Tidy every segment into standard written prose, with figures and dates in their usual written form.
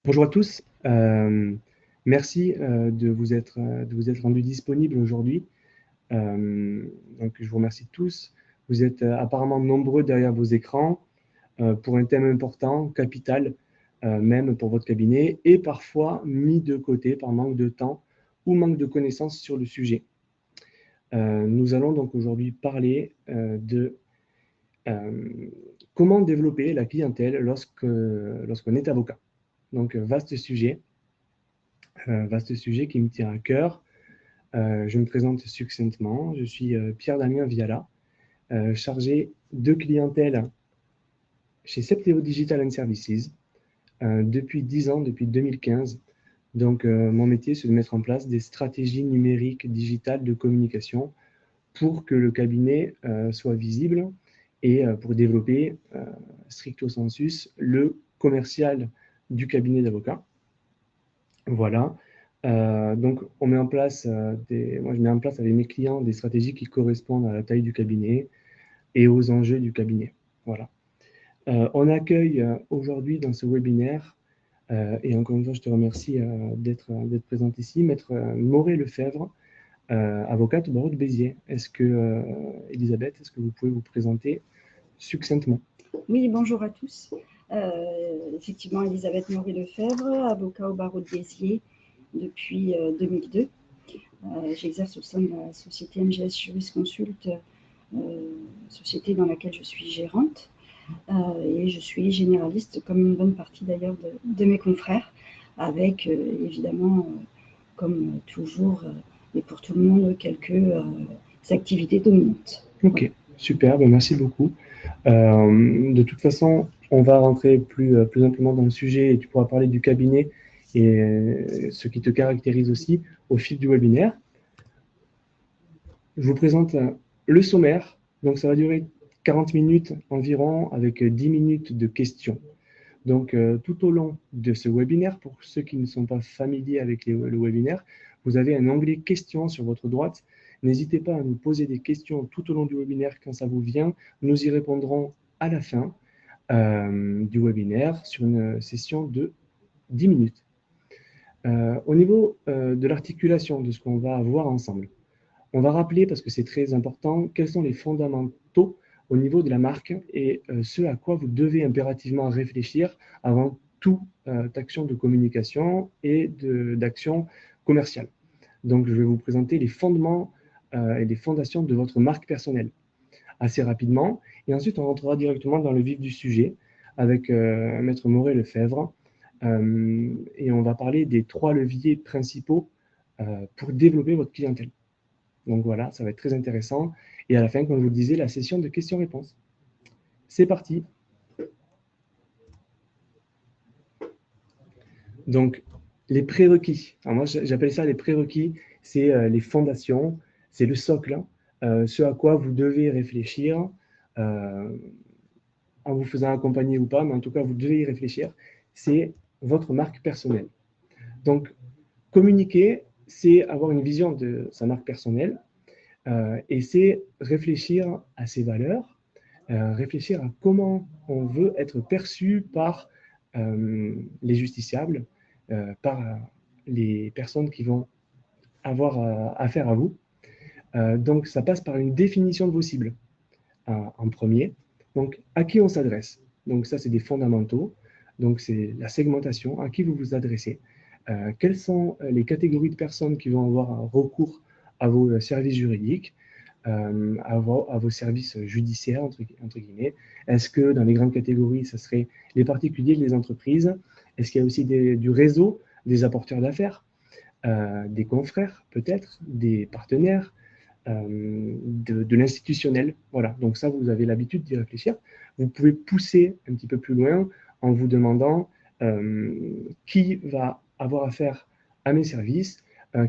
Bonjour à tous. Merci de vous être rendu disponible aujourd'hui. Donc, je vous remercie tous. Vous êtes apparemment nombreux derrière vos écrans pour un thème important, capital, même pour votre cabinet, et parfois mis de côté par manque de temps ou manque de connaissances sur le sujet. Nous allons donc aujourd'hui parler de comment développer la clientèle lorsqu'on est avocat. Donc, vaste sujet qui me tient à cœur. Je me présente succinctement. Je suis Pierre-Damien Viala, chargé de clientèle chez Septéo Digital and Services depuis 10 ans, depuis 2015. Donc, mon métier, c'est de mettre en place des stratégies numériques digitales de communication pour que le cabinet soit visible et pour développer stricto sensus le commercial du cabinet d'avocat. Voilà. Donc, on met en place moi, je mets en place avec mes clients des stratégies qui correspondent à la taille du cabinet et aux enjeux du cabinet. Voilà. On accueille aujourd'hui dans ce webinaire, et encore une fois, je te remercie d'être présente ici, Maître Moré Lefebvre, avocate au barreau de Béziers. Est-ce que, Elisabeth, est-ce que vous pouvez vous présenter succinctement? Oui, bonjour à tous. Effectivement, Elisabeth Moré-Lefebvre, avocat au barreau de Béziers depuis 2002. J'exerce au sein de la société MGS Jurisconsult, société dans laquelle je suis gérante. Et je suis généraliste, comme une bonne partie d'ailleurs de mes confrères, avec évidemment, comme toujours, et pour tout le monde, quelques activités dominantes. Ok, voilà. Super, ben merci beaucoup. De toute façon, on va rentrer plus amplement dans le sujet et tu pourras parler du cabinet et ce qui te caractérise aussi au fil du webinaire. Je vous présente le sommaire. Donc, ça va durer 40 minutes environ avec 10 minutes de questions. Donc, tout au long de ce webinaire, pour ceux qui ne sont pas familiers avec le webinaire, vous avez un onglet questions sur votre droite. N'hésitez pas à nous poser des questions tout au long du webinaire quand ça vous vient. Nous y répondrons à la fin du webinaire sur une session de 10 minutes. Au niveau de l'articulation de ce qu'on va voir ensemble, on va rappeler, parce que c'est très important, quels sont les fondamentaux au niveau de la marque et ce à quoi vous devez impérativement réfléchir avant toute action de communication et d'action commerciale. Donc, je vais vous présenter les fondements et les fondations de votre marque personnelle assez rapidement. Et ensuite, on rentrera directement dans le vif du sujet avec Maître Moré Lefebvre. Et on va parler des 3 leviers principaux pour développer votre clientèle. Donc voilà, ça va être très intéressant. Et à la fin, comme je vous le disais, la session de questions-réponses. C'est parti. Donc, les prérequis. Alors moi, j'appelle ça les prérequis. C'est les fondations, c'est le socle, ce à quoi vous devez réfléchir en vous faisant accompagner ou pas, mais en tout cas, vous devez y réfléchir. C'est votre marque personnelle. Donc, communiquer, c'est avoir une vision de sa marque personnelle et c'est réfléchir à ses valeurs, réfléchir à comment on veut être perçu par les justiciables, par les personnes qui vont avoir affaire à vous. Donc, ça passe par une définition de vos cibles en premier. Donc, à qui on s'adresse? Donc, ça, c'est des fondamentaux. Donc, c'est la segmentation, à qui vous vous adressez. Quelles sont les catégories de personnes qui vont avoir recours à vos services juridiques, à vos services judiciaires, entre guillemets? Est-ce que dans les grandes catégories, ce serait les particuliers, les entreprises? Est-ce qu'il y a aussi du réseau, des apporteurs d'affaires, des confrères peut-être, des partenaires, de l'institutionnel? Voilà, donc ça, vous avez l'habitude d'y réfléchir. Vous pouvez pousser un petit peu plus loin en vous demandant qui va avoir affaire à mes services,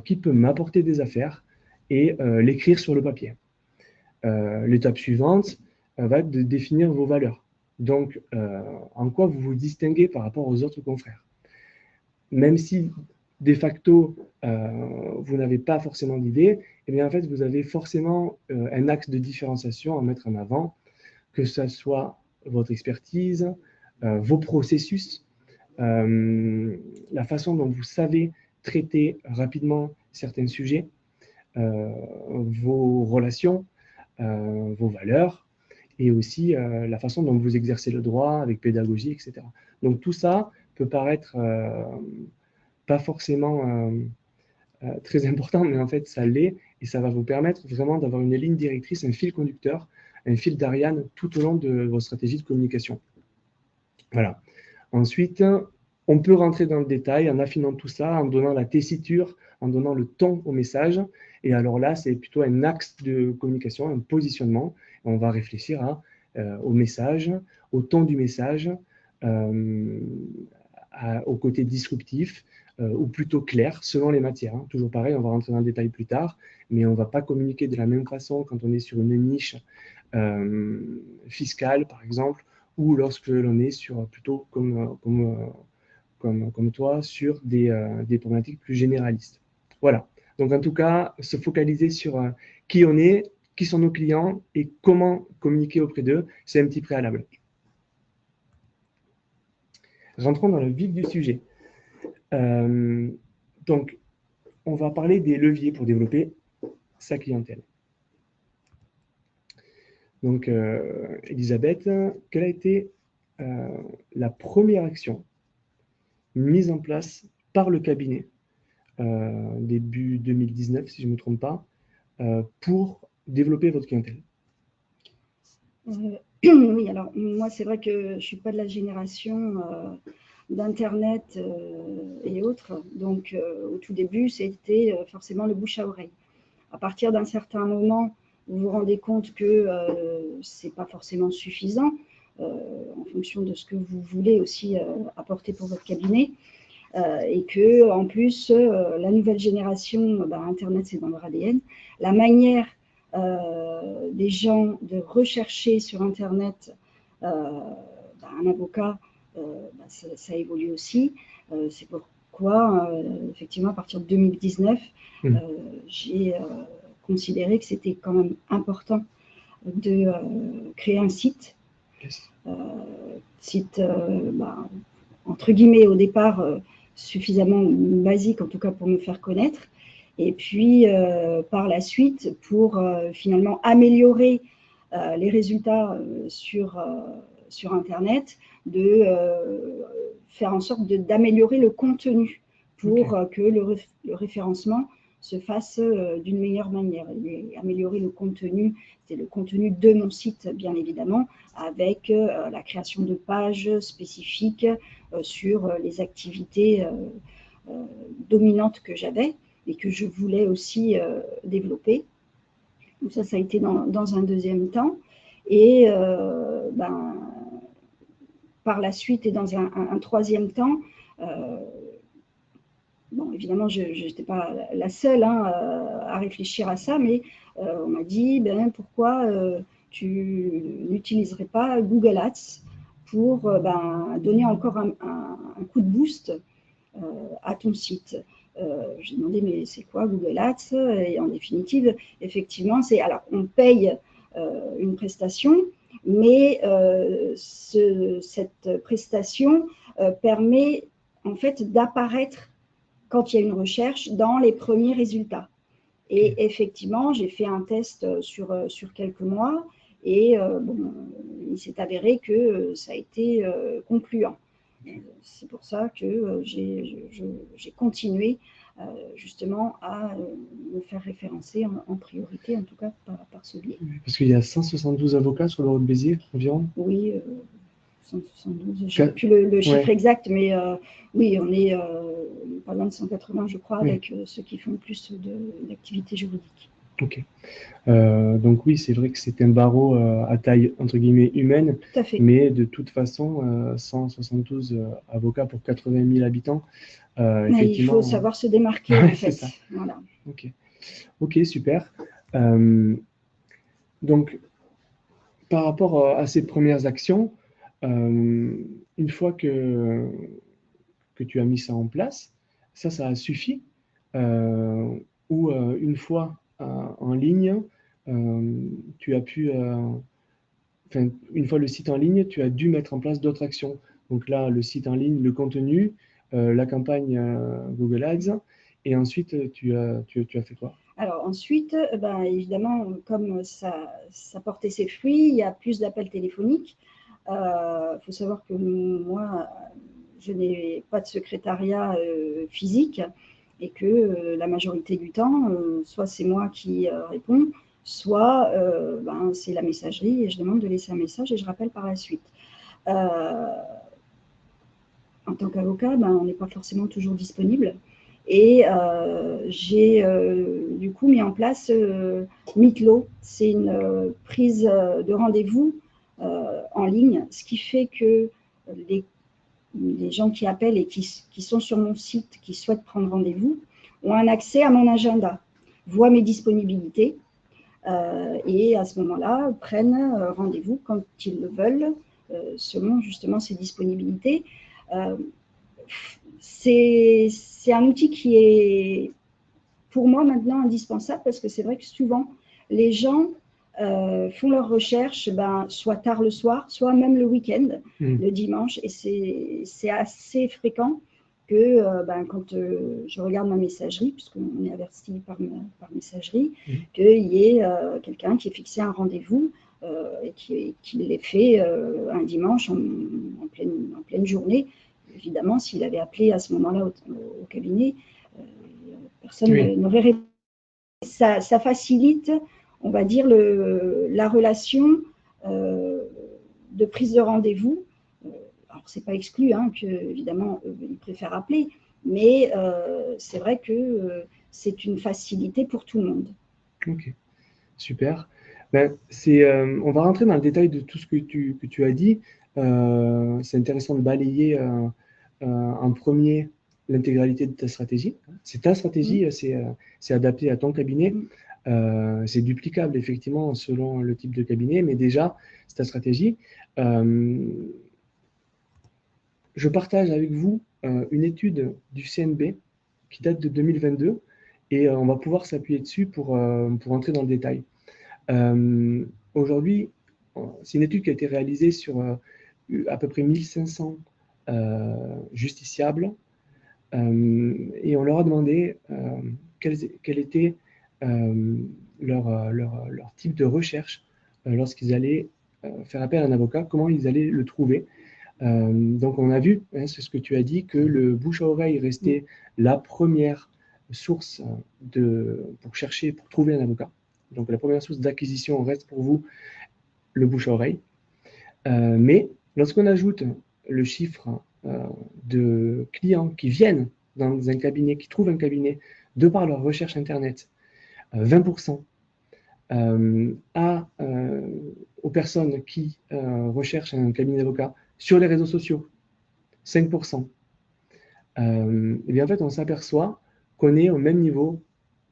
qui peut m'apporter des affaires et l'écrire sur le papier. L'étape suivante va être de définir vos valeurs. Donc, en quoi vous vous distinguez par rapport aux autres confrères. Même si, de facto, vous n'avez pas forcément d'idée, eh bien, en fait, vous avez forcément un axe de différenciation à mettre en avant, que ce soit votre expertise, vos processus, la façon dont vous savez traiter rapidement certains sujets, vos relations, vos valeurs, et aussi la façon dont vous exercez le droit avec pédagogie, etc. Donc tout ça peut paraître pas forcément très important, mais en fait ça l'est, et ça va vous permettre vraiment d'avoir une ligne directrice, un fil conducteur, un fil d'Ariane tout au long de vos stratégies de communication. Voilà. Ensuite, on peut rentrer dans le détail en affinant tout ça, en donnant la tessiture, en donnant le ton au message. Et alors là, c'est plutôt un axe de communication, un positionnement. On va réfléchir au message, au ton du message, au côté disruptif ou plutôt clair, selon les matières. Hein. Toujours pareil, on va rentrer dans le détail plus tard, mais on ne va pas communiquer de la même façon quand on est sur une niche fiscale, par exemple, ou lorsque l'on est sur plutôt comme toi sur des problématiques plus généralistes. Voilà. Donc en tout cas, se focaliser sur qui on est, qui sont nos clients et comment communiquer auprès d'eux, c'est un petit préalable. Rentrons dans le vif du sujet. Donc, on va parler des leviers pour développer sa clientèle. Donc, Elisabeth, quelle a été la première action mise en place par le cabinet, début 2019, si je ne me trompe pas, pour développer votre clientèle? Oui, alors moi, c'est vrai que je ne suis pas de la génération d'Internet et autres. Donc, au tout début, c'était forcément le bouche à oreille. À partir d'un certain moment, vous vous rendez compte que ce n'est pas forcément suffisant en fonction de ce que vous voulez aussi apporter pour votre cabinet. Et que en plus, la nouvelle génération, Internet, c'est dans leur ADN. La manière des gens de rechercher sur Internet un avocat, ça évolue aussi. C'est pourquoi, effectivement, à partir de 2019, j'ai considéré que c'était quand même important de créer un site. Site, entre guillemets, au départ, suffisamment basique, en tout cas pour me faire connaître. Et puis, par la suite, pour finalement améliorer les résultats sur Internet, de faire en sorte d'améliorer le contenu pour que le référencement se fasse d'une meilleure manière. Et améliorer le contenu, c'est le contenu de mon site, bien évidemment, avec la création de pages spécifiques sur les activités dominantes que j'avais et que je voulais aussi développer. Donc ça a été dans un deuxième temps. Et par la suite et dans un troisième temps, bon, évidemment, je n'étais pas la seule à réfléchir à ça, mais on m'a dit, pourquoi tu n'utiliserais pas Google Ads pour donner encore un coup de boost à ton site. J'ai demandé, mais c'est quoi Google Ads? Et en définitive, effectivement, alors on paye une prestation, mais cette prestation permet en fait d'apparaître quand il y a une recherche dans les premiers résultats. Et effectivement, j'ai fait un test sur quelques mois et il s'est avéré que ça a été concluant. C'est pour ça que j'ai continué justement à me faire référencer en priorité, en tout cas par ce biais. Parce qu'il y a 172 avocats sur le Roi de Béziers environ. Oui, 172, je n'ai plus le chiffre exact, mais oui, on est pas loin de 180, je crois, avec ceux qui font plus d'activités juridiques. Ok. Donc oui, c'est vrai que c'est un barreau à taille, entre guillemets, humaine, tout à fait. Mais de toute façon, 172 avocats pour 80 000 habitants, effectivement... Il faut savoir se démarquer, en fait. Ça. Voilà. Ok, super. Donc, par rapport à ces premières actions, une fois que tu as mis ça en place, ça a suffi, ou une fois en ligne, tu as pu, une fois le site en ligne, tu as dû mettre en place d'autres actions Donc là, le site en ligne, le contenu, la campagne Google Ads. Et ensuite, tu as fait quoi? Alors ensuite, ben, évidemment, comme ça portait ses fruits, il y a plus d'appels téléphoniques. Il faut savoir que moi, je n'ai pas de secrétariat physique et que la majorité du temps, soit c'est moi qui réponds, soit ben, c'est la messagerie et je demande de laisser un message et je rappelle par la suite. En tant qu'avocat, ben, on n'est pas forcément toujours disponible. Et j'ai du coup mis en place Meetlo. C'est une prise de rendez-vous en ligne, ce qui fait que les gens qui appellent et qui sont sur mon site, qui souhaitent prendre rendez-vous, ont un accès à mon agenda, voient mes disponibilités et à ce moment-là prennent rendez-vous quand ils le veulent, selon justement ces disponibilités. C'est un outil qui est pour moi maintenant indispensable parce que c'est vrai que souvent les gens font leurs recherches soit tard le soir, soit même le week-end, le dimanche, et c'est assez fréquent que quand je regarde ma messagerie, puisqu'on est averti par messagerie, qu'il y ait quelqu'un qui ait fixé un rendez-vous et qui l'ait fait un dimanche en pleine journée. Évidemment, s'il avait appelé à ce moment-là au cabinet, personne n'aurait répondu. Ça facilite, on va dire, la relation de prise de rendez-vous. Alors, ce n'est pas exclu, qu'évidemment, ils préfèrent appeler, mais c'est vrai que c'est une facilité pour tout le monde. Ok, super. Ben, on va rentrer dans le détail de tout ce que tu as dit. C'est intéressant de balayer en premier l'intégralité de ta stratégie. C'est ta stratégie, c'est adapté à ton cabinet. C'est duplicable, effectivement, selon le type de cabinet, mais déjà, c'est ta stratégie. Je partage avec vous une étude du CNB qui date de 2022 et on va pouvoir s'appuyer dessus pour entrer dans le détail. Aujourd'hui, c'est une étude qui a été réalisée sur à peu près 1500 justiciables et on leur a demandé quel était leur type de recherche lorsqu'ils allaient faire appel à un avocat, comment ils allaient le trouver. Donc on a vu, c'est ce que tu as dit, que le bouche à oreille restait la première source pour trouver un avocat. Donc la première source d'acquisition reste pour vous le bouche à oreille. Mais lorsqu'on ajoute le chiffre de clients qui viennent dans un cabinet, qui trouvent un cabinet de par leur recherche Internet, 20% aux personnes qui recherchent un cabinet d'avocat sur les réseaux sociaux, 5%. Et bien en fait, on s'aperçoit qu'on est au même niveau,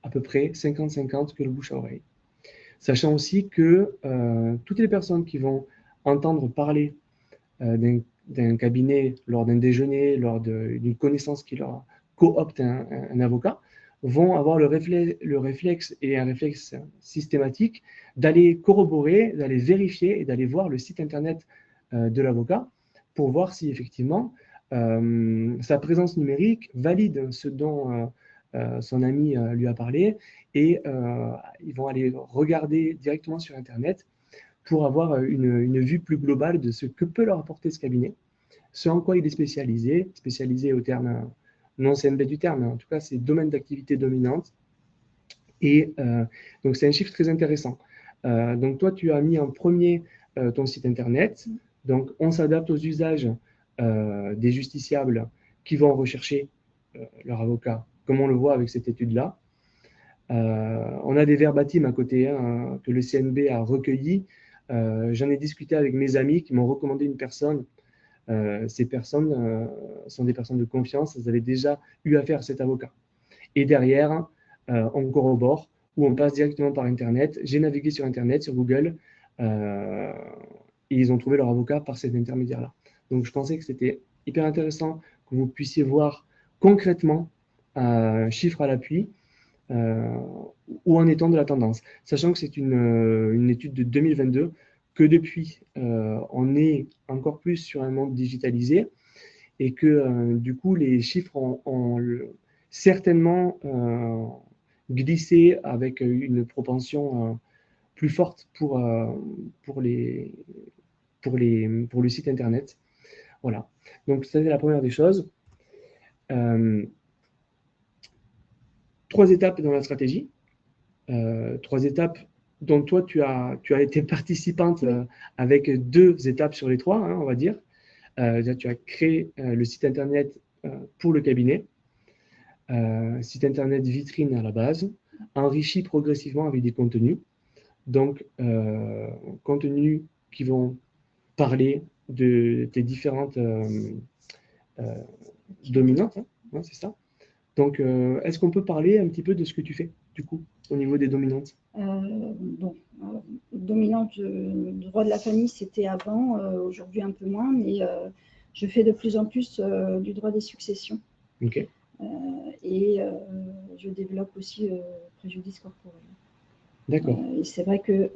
à peu près 50-50 que le bouche à oreille. Sachant aussi que toutes les personnes qui vont entendre parler d'un cabinet lors d'un déjeuner, lors d'une connaissance qui leur coopte un avocat, vont avoir le réflexe et un réflexe systématique d'aller corroborer, d'aller vérifier et d'aller voir le site internet de l'avocat pour voir si effectivement sa présence numérique valide ce dont son ami lui a parlé et ils vont aller regarder directement sur internet pour avoir une vue plus globale de ce que peut leur apporter ce cabinet, ce en quoi il est spécialisé au terme non CNB du terme, mais en tout cas c'est domaine d'activité dominante. Et donc c'est un chiffre très intéressant. Donc toi tu as mis en premier ton site internet, donc on s'adapte aux usages des justiciables qui vont rechercher leur avocat, comme on le voit avec cette étude-là. On a des verbatim à côté que le CNB a recueillis. J'en ai discuté avec mes amis qui m'ont recommandé une personne. Ces personnes sont des personnes de confiance. Elles avaient déjà eu affaire à cet avocat. Et derrière, on corrobore ou on passe directement par Internet. J'ai navigué sur Internet, sur Google, et ils ont trouvé leur avocat par cet intermédiaire-là. Donc, je pensais que c'était hyper intéressant que vous puissiez voir concrètement, chiffre à l'appui, où en est-on de la tendance, sachant que c'est une étude de 2022 que depuis, on est encore plus sur un monde digitalisé et que du coup, les chiffres ont certainement glissé avec une propension plus forte pour le site internet. Voilà. Donc, ça, c'est la première des choses. 3 étapes dans la stratégie. 3 étapes dont toi, tu as été participante avec 2 étapes sur les 3, hein, on va dire. Déjà, tu as créé le site internet pour le cabinet, site internet vitrine à la base, enrichi progressivement avec des contenus. Donc, contenus qui vont parler de tes différentes dominantes, hein, c'est ça. Donc, est-ce qu'on peut parler un petit peu de ce que tu fais, du coup, au niveau des dominantes? Dominante, le droit de la famille, c'était avant, aujourd'hui un peu moins, mais je fais de plus en plus du droit des successions. Ok. Et je développe aussi préjudice corporel. D'accord. Et c'est vrai que…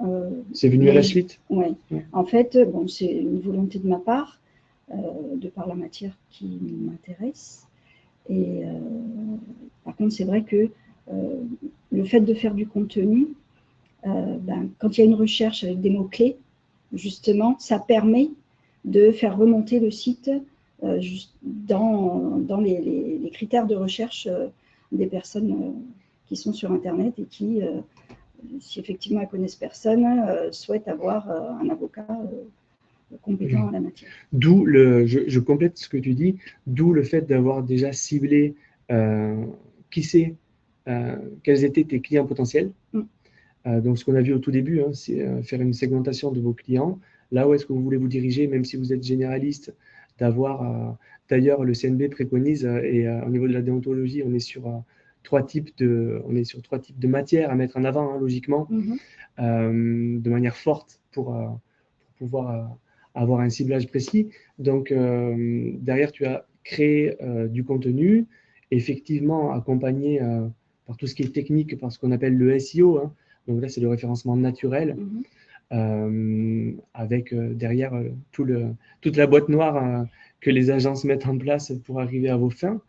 c'est venu à la suite? Ouais. En fait, bon, c'est une volonté de ma part, de par la matière qui m'intéresse. Et par contre, c'est vrai que le fait de faire du contenu, quand il y a une recherche avec des mots-clés, justement, ça permet de faire remonter le site dans les critères de recherche des personnes qui sont sur Internet et qui, si effectivement elles connaissent personne, souhaitent avoir un avocat compétent en la matière. D'où je complète ce que tu dis, d'où le fait d'avoir déjà ciblé qui c'est, quels étaient tes clients potentiels. Donc, ce qu'on a vu au tout début, hein, c'est faire une segmentation de vos clients. Là où est-ce que vous voulez vous diriger, même si vous êtes généraliste, d'avoir, d'ailleurs, le CNB préconise, et au niveau de la déontologie, on est sur 3 types de matières à mettre en avant, hein, logiquement, de manière forte pour pouvoir avoir un ciblage précis. Donc, derrière, tu as créé du contenu, effectivement accompagné par tout ce qui est technique, par ce qu'on appelle le SEO, hein. Donc là, c'est le référencement naturel, avec derrière toute la boîte noire que les agences mettent en place pour arriver à vos fins.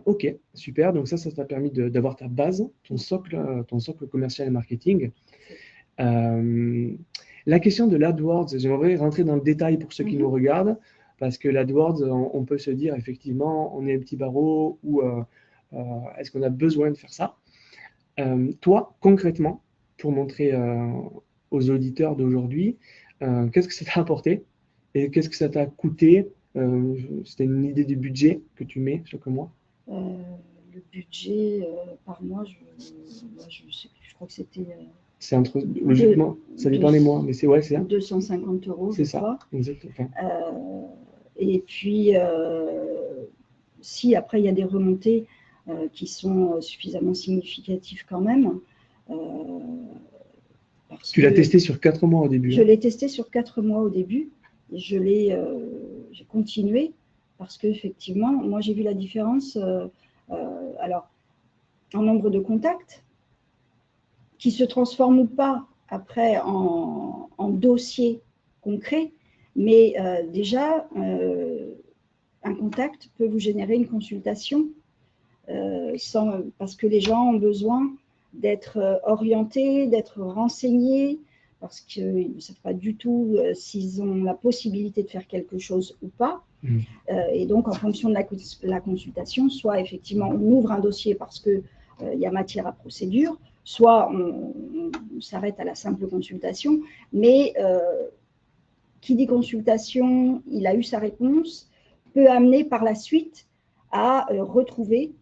Ok, super. Donc ça t'a permis d'avoir ta base, ton socle commercial et marketing. La question de l'AdWords, j'aimerais rentrer dans le détail pour ceux qui nous regardent, parce que l'AdWords, on peut se dire effectivement, on est un petit barreau ou est-ce qu'on a besoin de faire ça? Toi, concrètement, pour montrer aux auditeurs d'aujourd'hui, qu'est-ce que ça t'a apporté et qu'est-ce que ça t'a coûté? C'était une idée du budget que tu mets chaque mois? Le budget par mois, je crois que c'était… c'est entre, logiquement, ça dépend des mois, mais c'est 250 €, c'est je ça, crois. exactement. Et puis, si après il y a des remontées qui sont suffisamment significatives quand même. Tu l'as testé sur 4 mois au début? Je l'ai testé sur 4 mois au début. J'ai continué parce qu'effectivement, moi j'ai vu la différence alors, en nombre de contacts qui se transforment ou pas après en dossier concret, mais déjà, un contact peut vous générer une consultation parce que les gens ont besoin d'être orientés, d'être renseignés, parce qu'ils ne savent pas du tout s'ils ont la possibilité de faire quelque chose ou pas. Et donc, en fonction de la consultation, soit effectivement on ouvre un dossier parce qu'il y a matière à procédure, soit on s'arrête à la simple consultation. Mais qui dit consultation, il a eu sa réponse, peut amener par la suite à retrouver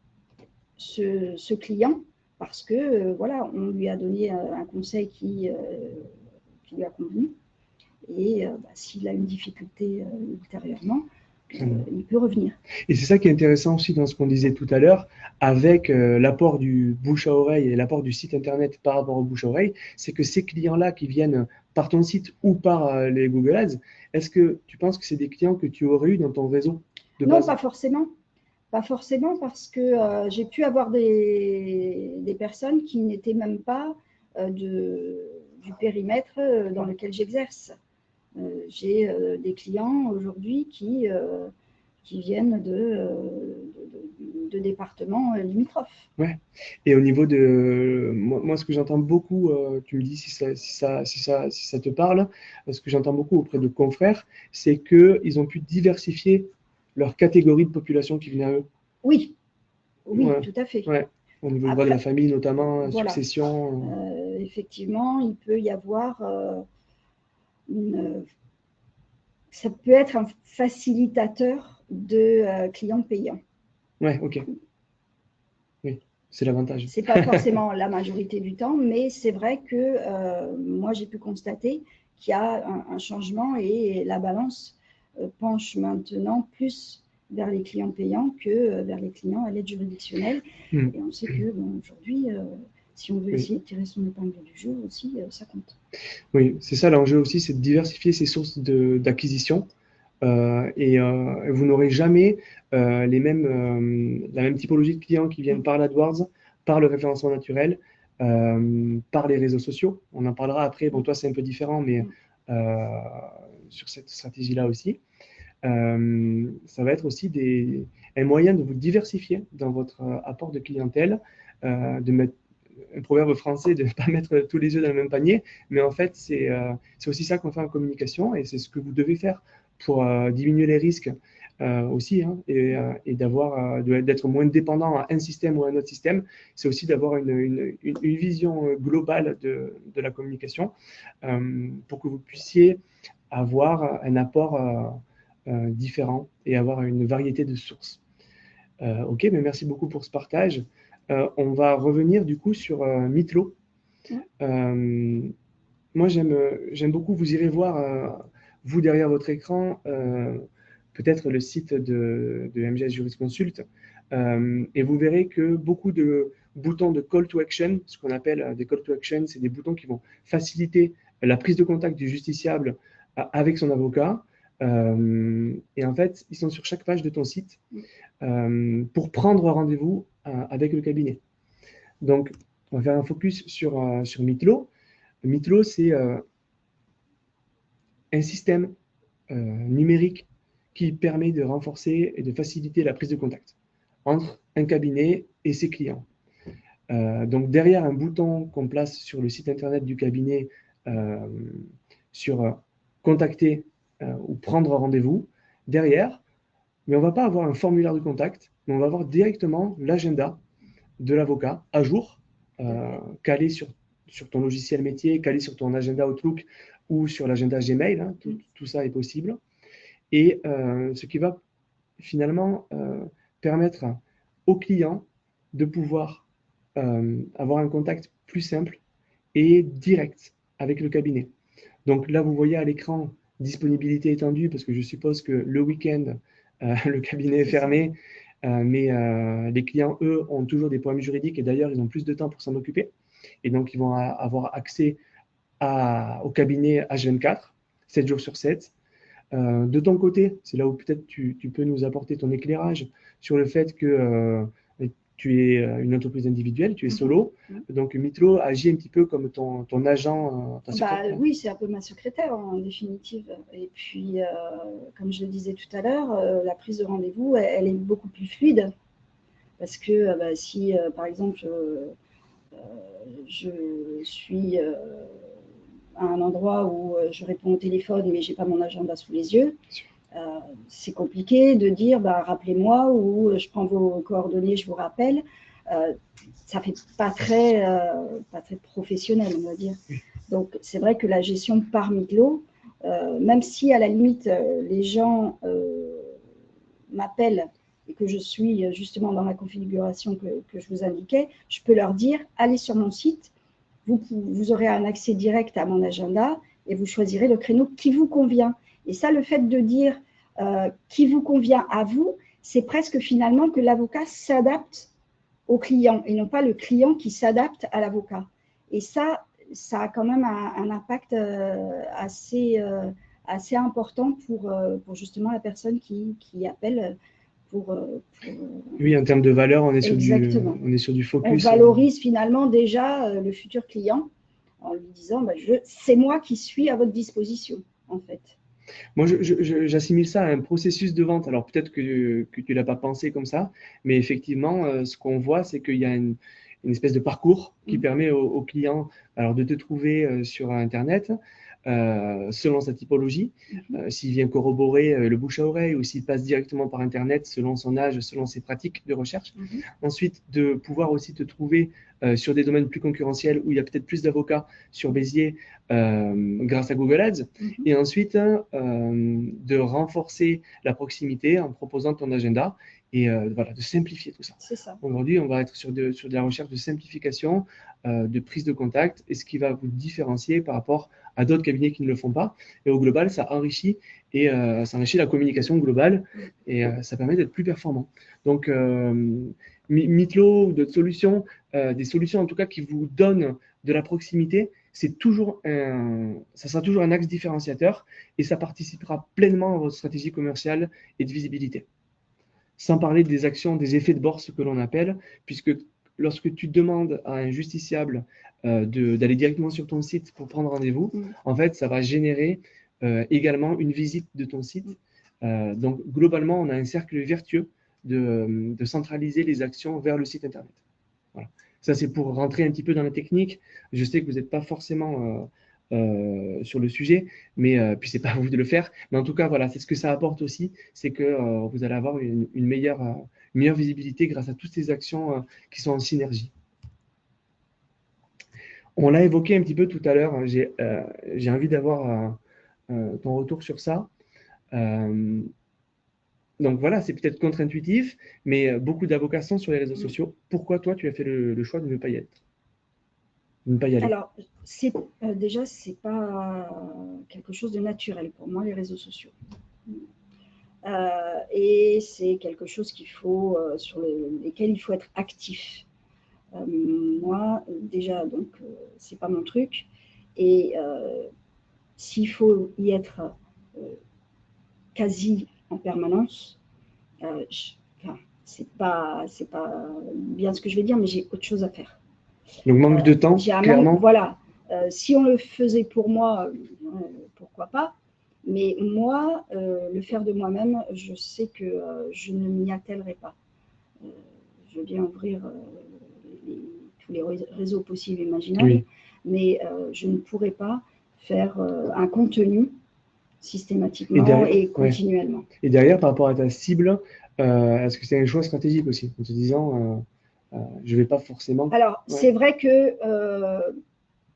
ce client parce que voilà, on lui a donné un conseil qui lui a convenu. Et s'il a une difficulté ultérieurement, il peut revenir. Et c'est ça qui est intéressant aussi dans ce qu'on disait tout à l'heure, avec l'apport du bouche à oreille et l'apport du site internet par rapport au bouche à oreille, c'est que ces clients-là qui viennent par ton site ou par les Google Ads, est-ce que tu penses que c'est des clients que tu aurais eu dans ton réseau de base? Non, pas forcément. Pas forcément, parce que j'ai pu avoir des personnes qui n'étaient même pas du périmètre dans lequel j'exerce. J'ai des clients aujourd'hui qui viennent de départements limitrophes. Ouais. Et au niveau de moi, ce que j'entends beaucoup, tu me dis si ça te parle, ce que j'entends beaucoup auprès de confrères, c'est qu'ils ont pu diversifier leur catégorie de population qui venait à eux. Oui, oui, Ouais. tout à fait. Ouais. Au niveau Après, de la famille, notamment, voilà. succession. Effectivement, il peut y avoir ça peut être un facilitateur de clients payants. Ouais, ok. Oui, c'est l'avantage. Ce n'est pas forcément la majorité du temps, mais c'est vrai que moi, j'ai pu constater qu'il y a un changement et la balance penche maintenant plus vers les clients payants que vers les clients à l'aide juridictionnelle. Et on sait que aujourd'hui, si on veut essayer de tirer son épingle du jeu aussi, ça compte. Oui, c'est ça l'enjeu aussi, c'est de diversifier ses sources d'acquisition. Et vous n'aurez jamais la même typologie de clients qui viennent par l'AdWords, par le référencement naturel, par les réseaux sociaux. On en parlera après. Bon, toi, c'est un peu différent, mais sur cette stratégie-là aussi. Ça va être aussi un moyen de vous diversifier dans votre apport de clientèle, de mettre un proverbe français de ne pas mettre tous les œufs dans le même panier, mais en fait, c'est aussi ça qu'on fait en communication et c'est ce que vous devez faire pour diminuer les risques aussi hein, et d'être moins dépendant à un système ou à un autre système. C'est aussi d'avoir une vision globale de la communication pour que vous puissiez avoir un apport différent et avoir une variété de sources. Ok, mais merci beaucoup pour ce partage. On va revenir du coup sur Mitlo. Moi, j'aime beaucoup, vous irez voir, vous derrière votre écran, peut-être le site de MGS Jurisconsult, et vous verrez que beaucoup de boutons de call to action, ce qu'on appelle des call to action, c'est des boutons qui vont faciliter la prise de contact du justiciable avec son avocat. Et en fait, ils sont sur chaque page de ton site pour prendre rendez-vous avec le cabinet. Donc, on va faire un focus sur Mitlo. Mitlo, c'est un système numérique qui permet de renforcer et de faciliter la prise de contact entre un cabinet et ses clients. Donc, derrière un bouton qu'on place sur le site internet du cabinet sur contacter ou prendre rendez-vous, derrière, mais on ne va pas avoir un formulaire de contact, mais on va avoir directement l'agenda de l'avocat à jour, calé sur ton logiciel métier, calé sur ton agenda Outlook ou sur l'agenda Gmail. Hein, tout ça est possible. Et ce qui va finalement permettre aux clients de pouvoir avoir un contact plus simple et direct avec le cabinet. Donc là, vous voyez à l'écran disponibilité étendue parce que je suppose que le week-end, le cabinet est fermé. Mais les clients, eux, ont toujours des problèmes juridiques et d'ailleurs, ils ont plus de temps pour s'en occuper. Et donc, ils vont avoir accès au cabinet H24, 7 jours sur 7. De ton côté, c'est là où peut-être tu peux nous apporter ton éclairage sur le fait que tu es une entreprise individuelle, tu es solo. Donc, Mitlo agit un petit peu comme ton agent, ta secrétaire. Oui, c'est un peu ma secrétaire en définitive. Et puis, comme je le disais tout à l'heure, la prise de rendez-vous, elle est beaucoup plus fluide. Parce que si, par exemple, je suis à un endroit où je réponds au téléphone, mais je n'ai pas mon agenda sous les yeux, c'est compliqué de dire rappelez-moi ou je prends vos coordonnées, je vous rappelle. Ça fait pas très professionnel, on va dire. Donc, c'est vrai que la gestion par Mitlo, même si à la limite, les gens m'appellent et que je suis justement dans la configuration que je vous indiquais, je peux leur dire, allez sur mon site, vous aurez un accès direct à mon agenda et vous choisirez le créneau qui vous convient. Et ça, le fait de dire qui vous convient à vous, c'est presque finalement que l'avocat s'adapte au client et non pas le client qui s'adapte à l'avocat. Et ça a quand même un impact assez important pour justement la personne qui appelle. Oui, en termes de valeur, on est sur Exactement. du focus. On valorise finalement déjà le futur client en lui disant bah, c'est moi qui suis à votre disposition, en fait. Moi, j'assimile ça à un processus de vente. Alors, peut-être que tu ne l'as pas pensé comme ça, mais effectivement, ce qu'on voit, c'est qu'il y a une espèce de parcours qui permet au client alors, de te trouver sur Internet selon sa typologie, s'il vient corroborer le bouche à oreille ou s'il passe directement par Internet selon son âge, selon ses pratiques de recherche. Ensuite, de pouvoir aussi te trouver sur des domaines plus concurrentiels où il y a peut-être plus d'avocats sur Béziers grâce à Google Ads. Et ensuite, de renforcer la proximité en proposant ton agenda et voilà, de simplifier tout ça. C'est ça. Aujourd'hui, on va être sur de la recherche de simplification, de prise de contact, et ce qui va vous différencier par rapport à d'autres cabinets qui ne le font pas. Et au global, ça enrichit la communication globale et ça permet d'être plus performant. Donc, Meetlo ou d'autres solutions, des solutions en tout cas qui vous donnent de la proximité, ça sera toujours un axe différenciateur et ça participera pleinement à votre stratégie commerciale et de visibilité. Sans parler des actions, des effets de bord, ce que l'on appelle, puisque lorsque tu demandes à un justiciable d'aller directement sur ton site pour prendre rendez-vous, en fait, ça va générer également une visite de ton site. Donc, globalement, on a un cercle vertueux de centraliser les actions vers le site Internet. Voilà. Ça, c'est pour rentrer un petit peu dans la technique. Je sais que vous n'êtes pas forcément sur le sujet, mais puis c'est pas à vous de le faire. Mais en tout cas, voilà, c'est ce que ça apporte aussi, c'est que vous allez avoir une meilleure visibilité grâce à toutes ces actions qui sont en synergie. On l'a évoqué un petit peu tout à l'heure. J'ai envie d'avoir ton retour sur ça. Donc voilà, c'est peut-être contre-intuitif, mais beaucoup d'avocats sont sur les réseaux sociaux. Pourquoi toi, tu as fait le choix de ne pas y être? De ne pas y aller? Alors, déjà, c'est pas quelque chose de naturel pour moi, les réseaux sociaux. Et c'est quelque chose sur lesquels il faut être actif. Moi, déjà, donc, c'est pas mon truc. Et s'il faut y être quasi en permanence, c'est pas bien ce que je vais dire, mais j'ai autre chose à faire. Donc, manque de temps, clairement. Voilà. Si on le faisait pour moi, pourquoi pas. Mais moi, le faire de moi-même, je sais que je ne m'y attellerai pas. Je veux bien ouvrir tous les réseaux possibles et imaginables, mais je ne pourrais pas faire un contenu systématiquement et continuellement. Ouais. Et derrière, par rapport à ta cible, est-ce que c'est un choix stratégique aussi, en te disant, je ne vais pas forcément… Alors, c'est vrai que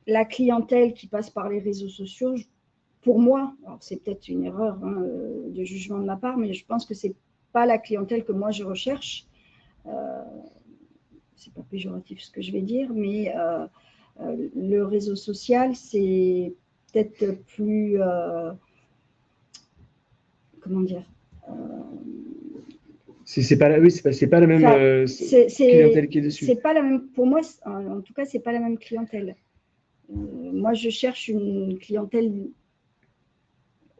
la clientèle qui passe par les réseaux sociaux, pour moi, c'est peut-être une erreur de jugement de ma part, mais je pense que ce n'est pas la clientèle que moi je recherche. C'est pas péjoratif ce que je vais dire, mais le réseau social, c'est peut-être plus… comment dire c'est pas la même clientèle qui est dessus. C'est pas la même, pour moi, en tout cas, c'est pas la même clientèle. Moi, je cherche une clientèle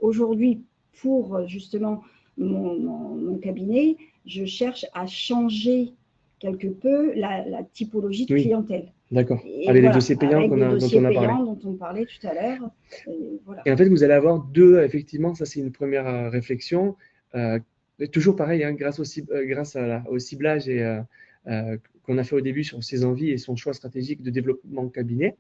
aujourd'hui pour justement mon cabinet. Je cherche à changer quelque peu la typologie de clientèle. D'accord. Avec les dossiers payants dont on parlait tout à l'heure. Voilà. Et en fait, vous allez avoir effectivement, ça c'est une première réflexion. Toujours pareil, hein, grâce au ciblage qu'on a fait au début sur ses envies et son choix stratégique de développement cabinet,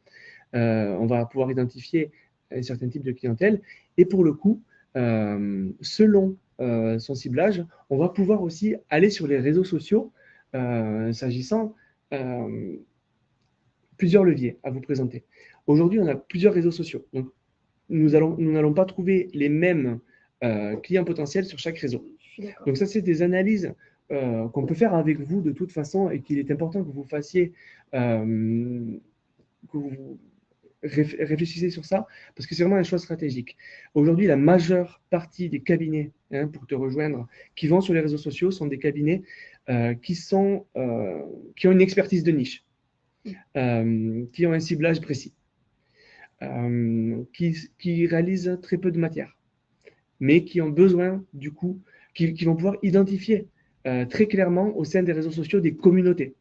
on va pouvoir identifier un certain type de clientèle. Et pour le coup, selon son ciblage, on va pouvoir aussi aller sur les réseaux sociaux, s'agissant plusieurs leviers à vous présenter. Aujourd'hui, on a plusieurs réseaux sociaux. Donc, nous n'allons pas trouver les mêmes clients potentiels sur chaque réseau. Donc ça, c'est des analyses qu'on peut faire avec vous de toute façon et qu'il est important que vous fassiez, que vous réfléchissez sur ça, parce que c'est vraiment un choix stratégique. Aujourd'hui, la majeure partie des cabinets pour te rejoindre qui vont sur les réseaux sociaux sont des cabinets qui ont une expertise de niche, qui ont un ciblage précis. Qui réalisent très peu de matière, mais qui ont besoin, du coup, qui vont pouvoir identifier très clairement au sein des réseaux sociaux des communautés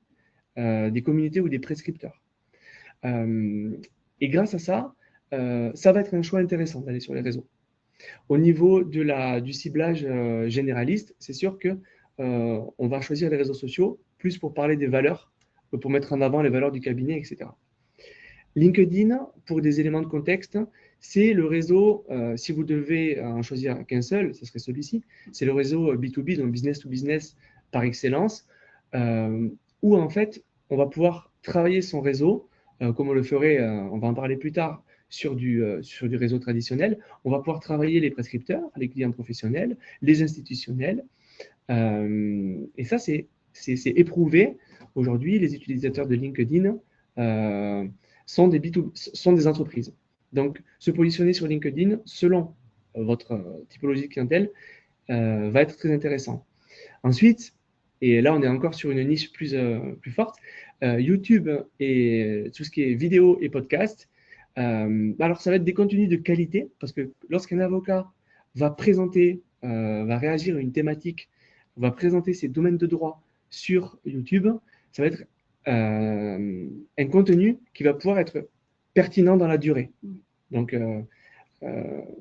ou des prescripteurs. Et grâce à ça, ça va être un choix intéressant d'aller sur les réseaux. Au niveau du ciblage généraliste, c'est sûr que on va choisir les réseaux sociaux plus pour parler des valeurs, pour mettre en avant les valeurs du cabinet, etc. LinkedIn, pour des éléments de contexte, c'est le réseau, si vous devez en choisir qu'un seul, ce serait celui-ci, c'est le réseau B2B, donc business to business par excellence, où en fait, on va pouvoir travailler son réseau, comme on le ferait, on va en parler plus tard, sur du réseau traditionnel. On va pouvoir travailler les prescripteurs, les clients professionnels, les institutionnels. Et ça, c'est éprouvé. Aujourd'hui, les utilisateurs de LinkedIn sont des entreprises. Donc, se positionner sur LinkedIn selon votre typologie de clientèle va être très intéressant. Ensuite, et là, on est encore sur une niche plus forte, YouTube et tout ce qui est vidéo et podcast. Alors, ça va être des contenus de qualité parce que lorsqu'un avocat va présenter, va réagir à une thématique, va présenter ses domaines de droit sur YouTube, ça va être un contenu qui va pouvoir être pertinent dans la durée. Donc,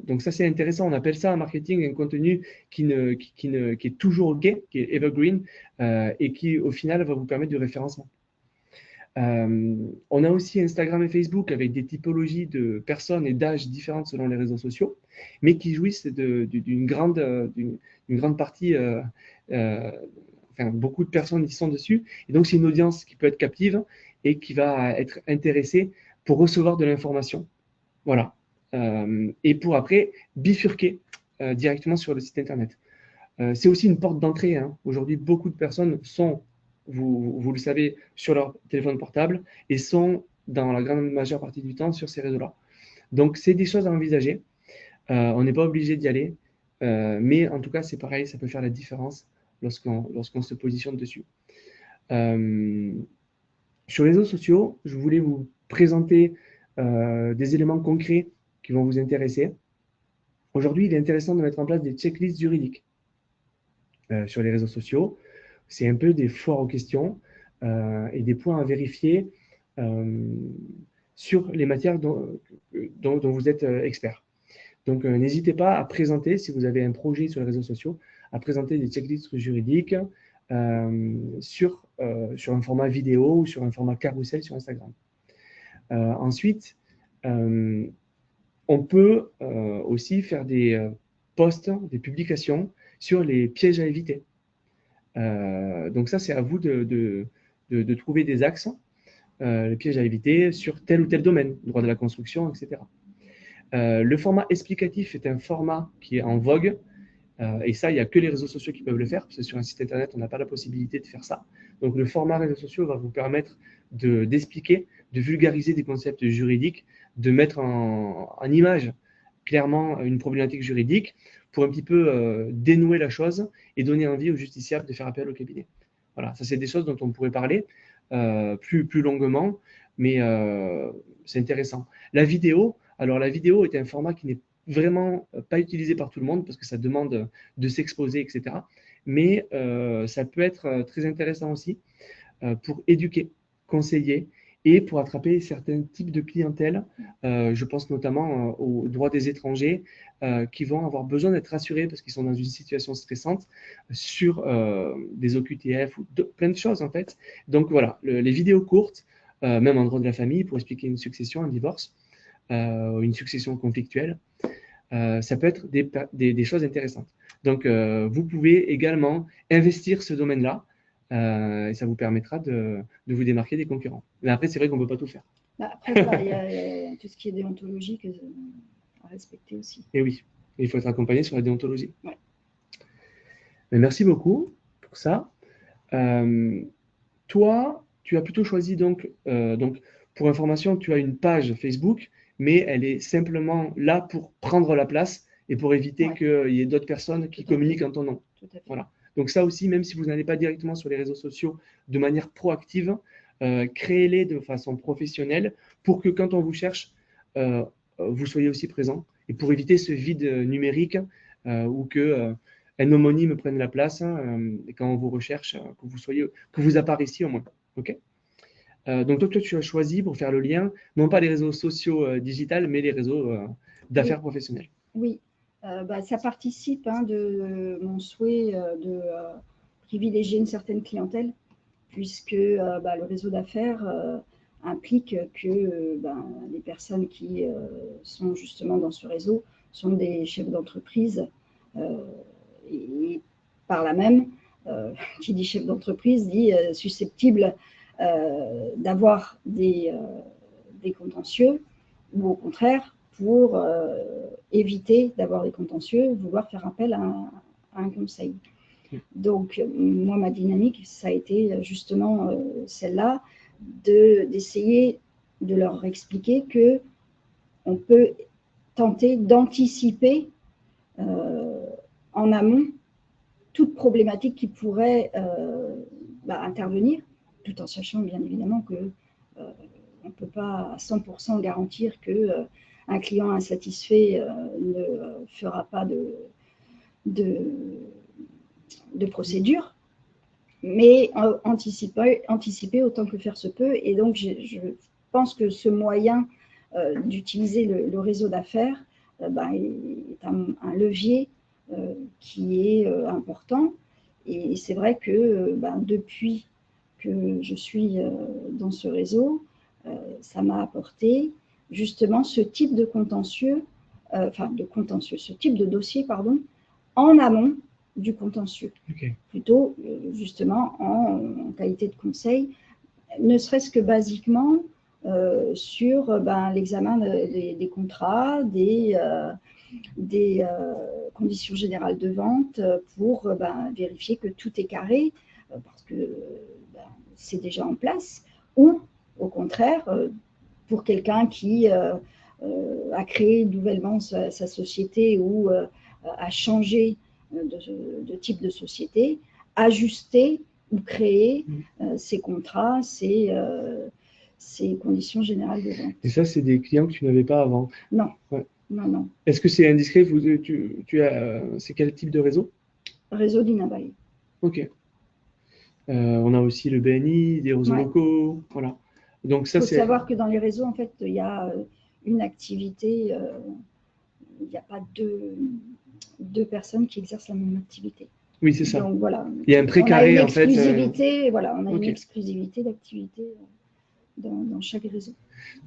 donc ça, c'est intéressant. On appelle ça en marketing un contenu qui est toujours OK, qui est evergreen et qui, au final, va vous permettre du référencement. On a aussi Instagram et Facebook avec des typologies de personnes et d'âges différentes selon les réseaux sociaux, mais qui jouissent d'une grande partie, enfin, beaucoup de personnes y sont dessus. Et donc, c'est une audience qui peut être captive et qui va être intéressée pour recevoir de l'information. Voilà. Et pour après bifurquer directement sur le site internet. C'est aussi une porte d'entrée. Hein. Aujourd'hui, beaucoup de personnes sont, vous le savez, sur leur téléphone portable et sont, dans la grande majeure partie du temps, sur ces réseaux-là. Donc, c'est des choses à envisager. On n'est pas obligé d'y aller. Mais en tout cas, c'est pareil, ça peut faire la différence lorsqu'on se positionne dessus. Sur les réseaux sociaux, je voulais vous présenter des éléments concrets qui vont vous intéresser. Aujourd'hui, il est intéressant de mettre en place des checklists juridiques sur les réseaux sociaux. C'est un peu des foires aux questions et des points à vérifier sur les matières dont vous êtes expert. Donc, n'hésitez pas à présenter, si vous avez un projet sur les réseaux sociaux, à présenter des checklists juridiques sur un format vidéo ou sur un format carrousel sur Instagram. Ensuite, on peut aussi faire des posts, des publications sur les pièges à éviter. Donc ça, c'est à vous de trouver des axes, les pièges à éviter sur tel ou tel domaine, droit de la construction, etc. Le format explicatif est un format qui est en vogue. Et ça, il n'y a que les réseaux sociaux qui peuvent le faire, parce que sur un site internet, on n'a pas la possibilité de faire ça. Donc le format réseaux sociaux va vous permettre d'expliquer, de vulgariser des concepts juridiques, de mettre en image clairement une problématique juridique pour un petit peu dénouer la chose et donner envie aux justiciables de faire appel au cabinet. Voilà, ça c'est des choses dont on pourrait parler plus longuement, mais c'est intéressant. La vidéo, alors la vidéo est un format qui n'est vraiment pas utilisé par tout le monde parce que ça demande de s'exposer, etc. Mais ça peut être très intéressant aussi pour éduquer, conseiller et pour attraper certains types de clientèle. Je pense notamment aux droits des étrangers qui vont avoir besoin d'être rassurés parce qu'ils sont dans une situation stressante sur des OQTF ou plein de choses en fait. Donc voilà, les vidéos courtes, même en droit de la famille, pour expliquer une succession, un divorce, une succession conflictuelle, ça peut être des choses intéressantes. Donc, vous pouvez également investir ce domaine-là et ça vous permettra de vous démarquer des concurrents. Mais après, c'est vrai qu'on ne peut pas tout faire. Après, voilà, il y a tout ce qui est déontologique à respecter aussi. Et oui, il faut être accompagné sur la déontologie. Ouais. Mais merci beaucoup pour ça. Toi, tu as plutôt choisi donc pour information, tu as une page Facebook, mais elle est simplement là pour prendre la place et pour éviter qu'il y ait d'autres personnes qui communiquent en ton nom. Tout à fait. Voilà. Donc ça aussi, même si vous n'allez pas directement sur les réseaux sociaux de manière proactive, créez-les de façon professionnelle pour que quand on vous cherche, vous soyez aussi présent et pour éviter ce vide numérique ou que un homonyme prenne la place et quand on vous recherche, que vous apparaissiez au moins. Okay. Donc, toi, tu as choisi pour faire le lien, non pas les réseaux sociaux digitales, mais les réseaux d'affaires professionnels. Oui, ça participe de mon souhait de privilégier une certaine clientèle, puisque le réseau d'affaires implique que les personnes qui sont justement dans ce réseau sont des chefs d'entreprise et par là même, qui dit chef d'entreprise dit susceptible d'avoir des contentieux ou au contraire, pour éviter d'avoir des contentieux, vouloir faire appel à un conseil. Donc, moi, ma dynamique, ça a été justement celle-là, d'essayer de leur expliquer qu'on peut tenter d'anticiper en amont toute problématique qui pourrait intervenir, tout en sachant bien évidemment que on ne peut pas à 100% garantir qu'un client insatisfait ne fera pas de procédure, mais anticiper autant que faire se peut. Et donc, je pense que ce moyen d'utiliser le réseau d'affaires est un levier qui est important. Et c'est vrai que depuis que je suis dans ce réseau, ça m'a apporté justement ce type de contentieux, ce type de dossier, pardon, en amont du contentieux, plutôt justement en qualité de conseil, ne serait-ce que basiquement sur l'examen des contrats, des conditions générales de vente pour vérifier que tout est carré, parce que c'est déjà en place, ou au contraire, pour quelqu'un qui a créé nouvellement sa société ou a changé de type de société, ajuster ou créer ses contrats, ses conditions générales de vente. Et ça, c'est des clients que tu n'avais pas avant? Non. Ouais. Non. Est-ce que c'est indiscret? C'est quel type de réseau? Réseau d'Inabaye. Ok. On a aussi le BNI, des réseaux locaux, voilà. Donc ça, il faut savoir que dans les réseaux, en fait, il y a une activité, il n'y a pas deux personnes qui exercent la même activité. Oui, c'est ça. Donc voilà. Il y a un précaré, en fait. Voilà, on a une exclusivité d'activité dans chaque réseau.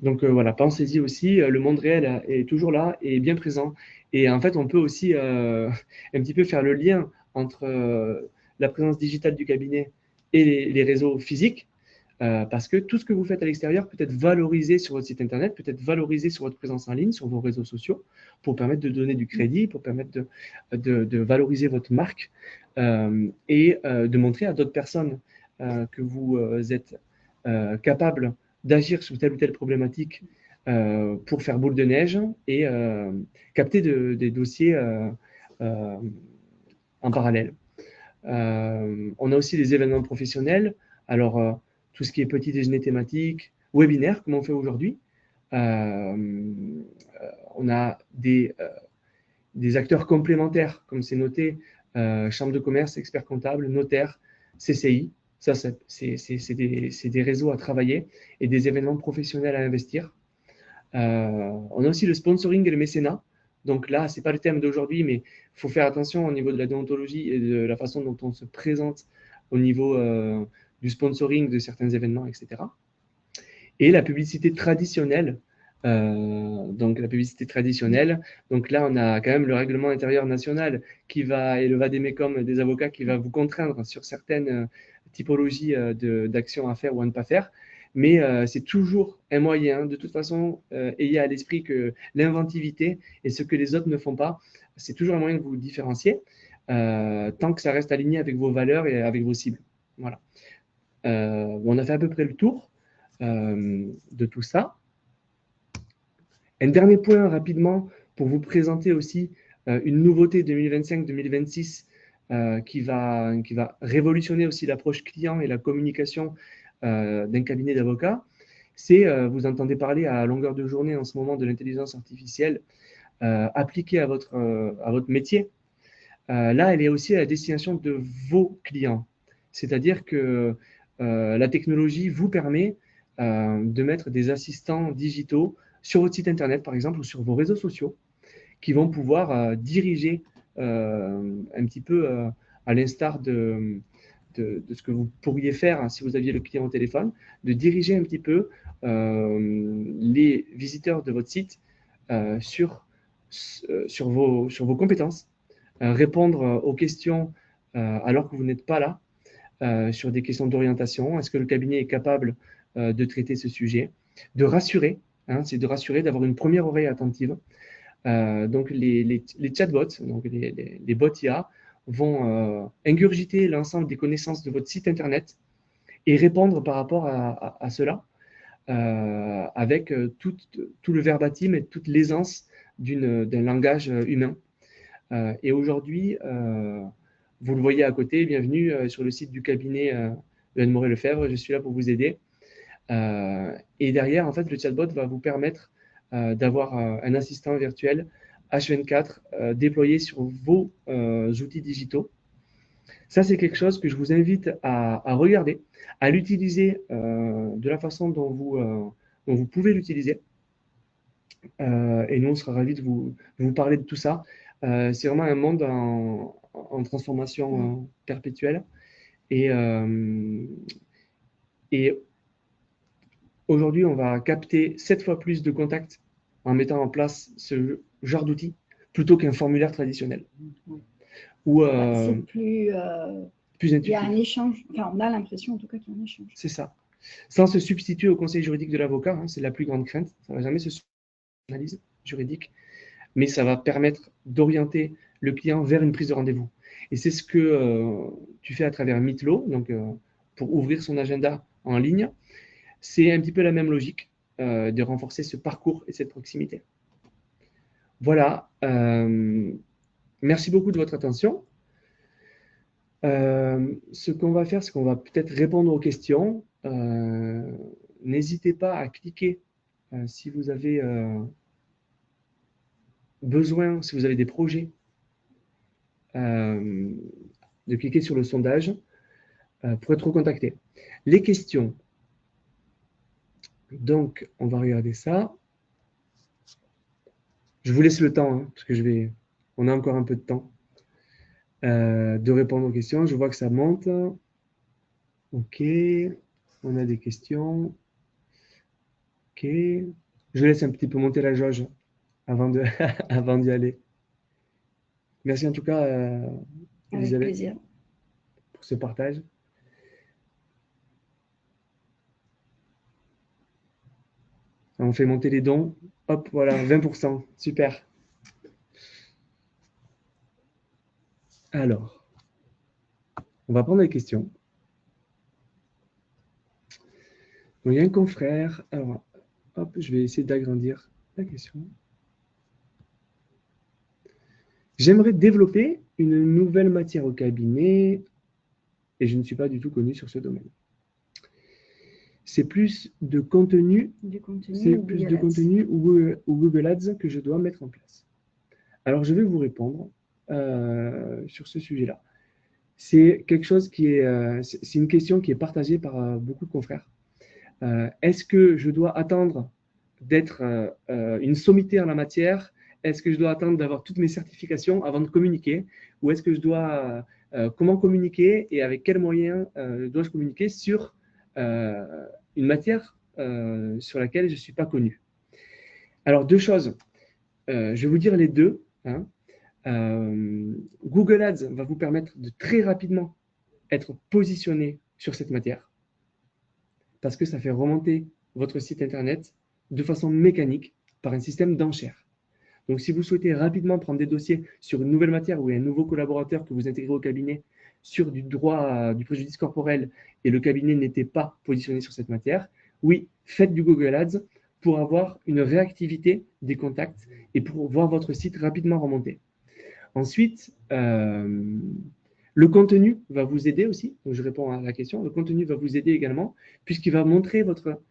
Donc voilà, pensez-y aussi, le monde réel est toujours là et bien présent. Et en fait, on peut aussi un petit peu faire le lien entre la présence digitale du cabinet et les réseaux physiques, parce que tout ce que vous faites à l'extérieur peut être valorisé sur votre site internet, peut être valorisé sur votre présence en ligne, sur vos réseaux sociaux, pour permettre de donner du crédit, pour permettre de valoriser votre marque et de montrer à d'autres personnes que vous êtes capable d'agir sur telle ou telle problématique pour faire boule de neige et capter des dossiers en parallèle. On a aussi des événements professionnels. Alors, tout ce qui est petit déjeuner thématique, webinaire, comme on fait aujourd'hui. On a des acteurs complémentaires, comme c'est noté, chambre de commerce, expert comptable, notaire, CCI. Ça, c'est des réseaux à travailler et des événements professionnels à investir. On a aussi le sponsoring et le mécénat. Donc là, ce n'est pas le thème d'aujourd'hui, mais il faut faire attention au niveau de la déontologie et de la façon dont on se présente au niveau du sponsoring de certains événements, etc. Et la publicité traditionnelle. Donc la publicité traditionnelle. Donc là, on a quand même le règlement intérieur national et le vademecum des avocats qui va vous contraindre sur certaines typologies d'actions à faire ou à ne pas faire. Mais c'est toujours un moyen. De toute façon, ayez à l'esprit que l'inventivité et ce que les autres ne font pas, c'est toujours un moyen de vous différencier, tant que ça reste aligné avec vos valeurs et avec vos cibles. Voilà. On a fait à peu près le tour de tout ça. Un dernier point rapidement pour vous présenter aussi une nouveauté 2025-2026 qui va révolutionner aussi l'approche client et la communication d'un cabinet d'avocats. C'est, vous entendez parler à longueur de journée en ce moment de l'intelligence artificielle appliquée à votre métier. Là, elle est aussi à la destination de vos clients. C'est-à-dire que la technologie vous permet de mettre des assistants digitaux sur votre site internet, par exemple, ou sur vos réseaux sociaux, qui vont pouvoir diriger un petit peu à l'instar de ce que vous pourriez faire si vous aviez le client au téléphone, de diriger un petit peu les visiteurs de votre site sur vos compétences, répondre aux questions alors que vous n'êtes pas là, sur des questions d'orientation. Est-ce que le cabinet est capable de traiter ce sujet? De rassurer, hein, c'est de rassurer, d'avoir une première oreille attentive. Donc les chatbots, donc les bots IA, vont ingurgiter l'ensemble des connaissances de votre site internet et répondre par rapport à cela avec tout le verbatim et toute l'aisance d'un langage humain. Et aujourd'hui, vous le voyez à côté, bienvenue sur le site du cabinet de Anne Lefebvre, je suis là pour vous aider. Et derrière, en fait, le chatbot va vous permettre d'avoir un assistant virtuel H24 déployé sur vos outils digitaux. Ça, c'est quelque chose que je vous invite à regarder, à l'utiliser de la façon dont vous pouvez l'utiliser. Et nous, on sera ravis de vous parler de tout ça. C'est vraiment un monde en transformation perpétuelle. Et aujourd'hui, on va capter 7 fois plus de contacts en mettant en place ce genre d'outils plutôt qu'un formulaire traditionnel. C'est plus intuitif. Il y a un échange, enfin, on a l'impression en tout cas qu'il y a un échange. C'est ça. Sans se substituer au conseil juridique de l'avocat, hein, c'est la plus grande crainte. Ça ne va jamais se substituer à l'analyse juridique, mais ça va permettre d'orienter le client vers une prise de rendez-vous. Et c'est ce que tu fais à travers Meetlo, donc pour ouvrir son agenda en ligne. C'est un petit peu la même logique de renforcer ce parcours et cette proximité. Voilà. Merci beaucoup de votre attention. Ce qu'on va faire, c'est qu'on va peut-être répondre aux questions. N'hésitez pas à cliquer si vous avez besoin, si vous avez des projets, de cliquer sur le sondage pour être contacté. Les questions. Donc, on va regarder ça. Je vous laisse le temps, hein, parce que on a encore un peu de temps de répondre aux questions. Je vois que ça monte. Ok, on a des questions. Ok, je laisse un petit peu monter la jauge avant d'y aller. Merci en tout cas, Elisabeth, pour ce partage. On fait monter les dons. Hop, voilà, 20%. Super. Alors, on va prendre les questions. Donc, il y a un confrère. Alors, hop, je vais essayer d'agrandir la question. J'aimerais développer une nouvelle matière au cabinet et je ne suis pas du tout connu sur ce domaine. C'est plus de contenu, ou Google Ads que je dois mettre en place. Alors, je vais vous répondre sur ce sujet-là. C'est quelque chose qui est, c'est une question qui est partagée par beaucoup de confrères. Est-ce que je dois attendre d'être une sommité en la matière? Est-ce que je dois attendre d'avoir toutes mes certifications avant de communiquer? Ou est-ce que je dois, comment communiquer et avec quels moyens dois-je communiquer sur une matière sur laquelle je ne suis pas connu? Alors, deux choses. Je vais vous dire les deux. Hein. Google Ads va vous permettre de très rapidement être positionné sur cette matière parce que ça fait remonter votre site internet de façon mécanique par un système d'enchères. Donc, si vous souhaitez rapidement prendre des dossiers sur une nouvelle matière ou un nouveau collaborateur que vous intégrez au cabinet sur du droit du préjudice corporel et le cabinet n'était pas positionné sur cette matière, oui, faites du Google Ads pour avoir une réactivité des contacts et pour voir votre site rapidement remonter. Ensuite, le contenu va vous aider aussi. Donc, je réponds à la question. Le contenu va vous aider également puisqu'il va montrer votre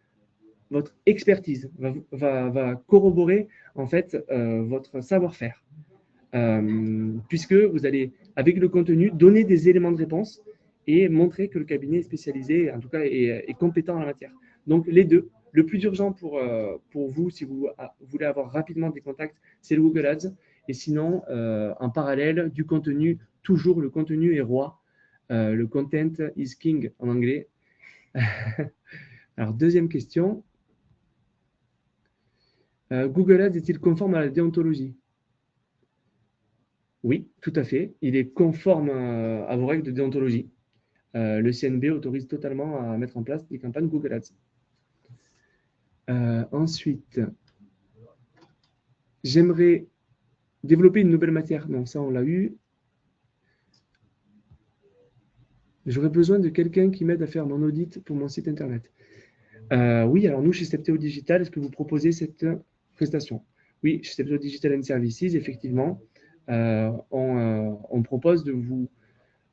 expertise, va corroborer en fait votre savoir-faire. Puisque vous allez, avec le contenu, donner des éléments de réponse et montrer que le cabinet est spécialisé, en tout cas est compétent en la matière. Donc, les deux. Le plus urgent pour vous, si vous voulez avoir rapidement des contacts, c'est le Google Ads. Et sinon, en parallèle, du contenu, toujours le contenu est roi. Le content is king en anglais. Alors, deuxième question. Google Ads est-il conforme à la déontologie? Oui, tout à fait. Il est conforme à vos règles de déontologie. Le CNB autorise totalement à mettre en place des campagnes Google Ads. Ensuite, j'aimerais développer une nouvelle matière. Non, ça, on l'a eu. J'aurais besoin de quelqu'un qui m'aide à faire mon audit pour mon site internet. Oui, alors nous, chez Stepteo Digital, est-ce que vous proposez cette prestation? Oui, chez Stepteo Digital and Services, effectivement, on propose de vous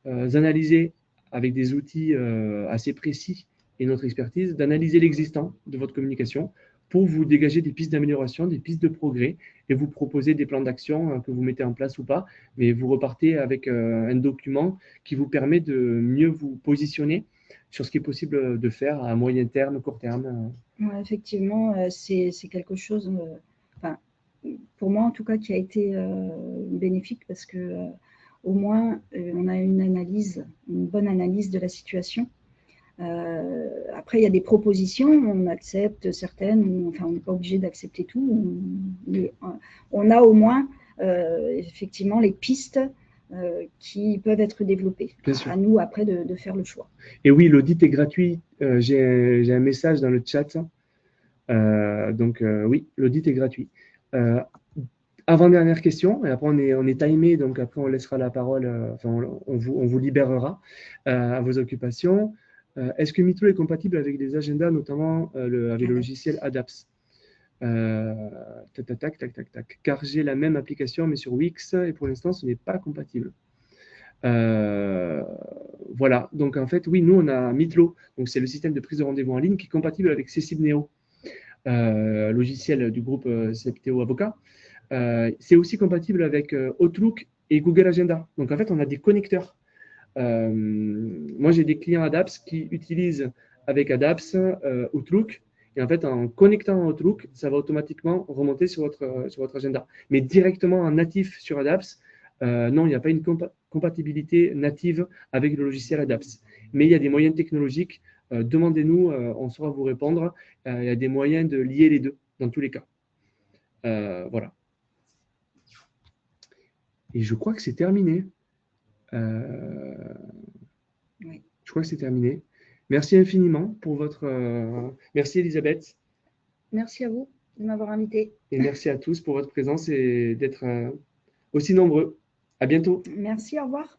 analyser avec des outils assez précis et notre expertise, d'analyser l'existant de votre communication pour vous dégager des pistes d'amélioration, des pistes de progrès et vous proposer des plans d'action que vous mettez en place ou pas, mais vous repartez avec un document qui vous permet de mieux vous positionner sur ce qui est possible de faire à moyen terme, court terme. Ouais, effectivement, c'est quelque chose, enfin, pour moi en tout cas, qui a été bénéfique parce que au moins on a une bonne analyse de la situation. Après, il y a des propositions, on accepte certaines, enfin, on n'est pas obligé d'accepter tout, mais on a au moins effectivement les pistes qui peuvent être développées. À nous après de faire le choix. Et oui, l'audit est gratuit. J'ai un message dans le chat. Donc oui, l'audit est gratuit. Avant-dernière question, et après on est timé, donc après on laissera la parole, enfin on vous libérera à vos occupations. Est-ce que Mitlo est compatible avec des agendas, notamment avec le logiciel Adaps? Tac, tac, tac, tac. Car j'ai la même application, mais sur Wix, et pour l'instant, ce n'est pas compatible. Voilà, donc en fait, oui, nous, on a Mitlo, donc c'est le système de prise de rendez-vous en ligne qui est compatible avec Cecib Neo, logiciel du groupe Septéo Avocat. C'est aussi compatible avec Outlook et Google Agenda. Donc en fait, on a des connecteurs. Moi, j'ai des clients Adaps qui utilisent avec Adaps Outlook. Et en fait, en connectant Outlook, ça va automatiquement remonter sur votre agenda. Mais directement en natif sur Adaps, non, il n'y a pas une compatibilité native avec le logiciel Adaps. Mais il y a des moyens technologiques. Demandez-nous, on saura vous répondre. Il y a des moyens de lier les deux dans tous les cas. Voilà. Et je crois que c'est terminé. Oui. Je crois que c'est terminé. Merci infiniment pour votre... Merci Elisabeth. Merci à vous de m'avoir invité. Et merci à tous pour votre présence et d'être aussi nombreux. À bientôt. Merci, au revoir.